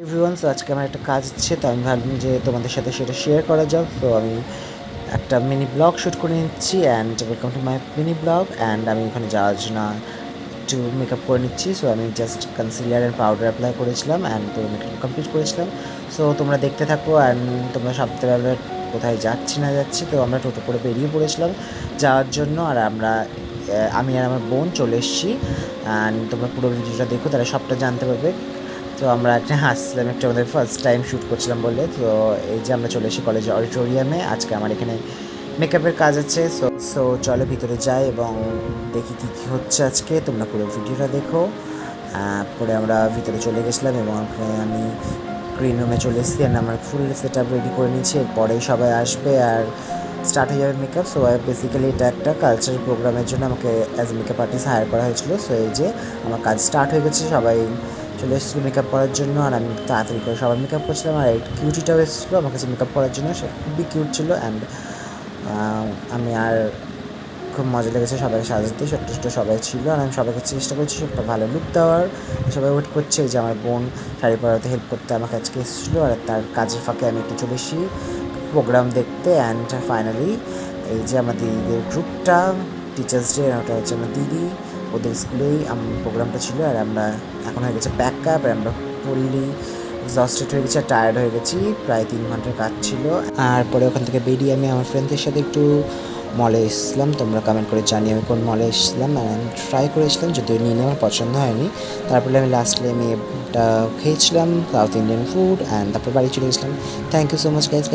Everyone, so আজকে আমার একটা কাজ আছে, তো আমি ভাবলাম যে তোমাদের সাথে সেটা শেয়ার করা যাক। তো আমি একটা মিনি ব্লগ শ্যুট করে নিচ্ছি and welcome to my mini blog. And আমি ওখানে যাওয়ার জন্য একটু মেকআপ করে নিচ্ছি। সো আমি just concealer and powder apply করেছিলাম অ্যান্ড পুরো মেকআপ কমপ্লিট করেছিলাম। সো তোমরা দেখতে থাকো অ্যান্ড তোমরা ভাবতে পারবে কোথায় যাচ্ছি না যাচ্ছি। তো আমরা টোটো করে বেরিয়ে পড়েছিলাম যাওয়ার জন্য, আর আমি আর আমার বোন চলে এসেছি। অ্যান্ড তোমরা পুরো ভিডিওটা দেখো, তারা সবটা জানতে পারবে। তো আমরা একটা হাসছিলাম, একটু আমাদের ফার্স্ট টাইম শ্যুট করছিলাম বলে। তো এই যে আমরা চলে এসেছি কলেজের অডিটোরিয়ামে। আজকে আমার এখানে মেকআপের কাজ আছে। সো চলো ভিতরে যাই এবং দেখি কী কী হচ্ছে আজকে। তোমরা পুরো ভিডিওটা দেখো। পরে আমরা ভিতরে চলে গেছিলাম এবং আমি গ্রিন রুমে চলে এসেছি অ্যান্ড আমার ফুল সেট আপ রেডি করে নিয়েছি। এরপরেই সবাই আসবে আর স্টার্ট হয়ে যাবে মেকআপ। সো বেসিক্যালি এটা একটা কালচারাল প্রোগ্রামের জন্য আমাকে অ্যাজ মেকআপ আর্টিস্ট হায়ার করা হয়েছিল। সো এই যে আমার কাজ স্টার্ট হয়ে গেছে, সবাই চলে এসেছিলো মেকআপ করার জন্য আর আমি তাড়াতাড়ি করে সবাই মেকআপ করছিলাম। আর কিউটিটাও এসেছিলো আমার কাছে মেকআপ করার জন্য, সে খুবই কিউট ছিল। অ্যান্ড আমি আর খুব মজা লেগেছে সবাইকে সাজাতে, ছোট্ট ছোটো সবাই ছিল আর আমি সবাইকে চেষ্টা করছি একটা ভালো লুক দেওয়ার। সবাই ওয়েট করছে। এই যে আমার বোন শাড়ি পরাতে হেল্প করতে আমার কাছকে এসেছিলো আর তার কাজের ফাঁকে আমি একটু চলে এসেছি প্রোগ্রাম দেখতে। অ্যান্ড ফাইনালি এই যে আমার দিদিদের গ্রুপটা, টিচার্স ডে, ওটা হচ্ছে আমার দিদি, ওদের স্কুলেই প্রোগ্রামটা ছিল। আর আমরা এখন হয়ে গেছে প্যাক আপ আর আমরা ফুললি এক্সস্টেড হয়ে গেছি আর টায়ার্ড হয়ে গেছি। প্রায় 3 ঘন্টার কাজ ছিল। আর পরে ওখান থেকে বেরিয়ে আমি আমার ফ্রেন্ডদের সাথে একটু মলে এসেছিলাম। তোমরা কমেন্ট করে জানিয়ে আমি কোন মলে এসেছিলাম। আমি ট্রাই করেছিলাম, যদিও নিয়ে আমার পছন্দ হয়নি। তারপরে আমি লাস্টলি এটা খেয়েছিলাম সাউথ ইন্ডিয়ান ফুড অ্যান্ড তারপর বাড়ি চলে গেছিলাম। Thank you so much guys.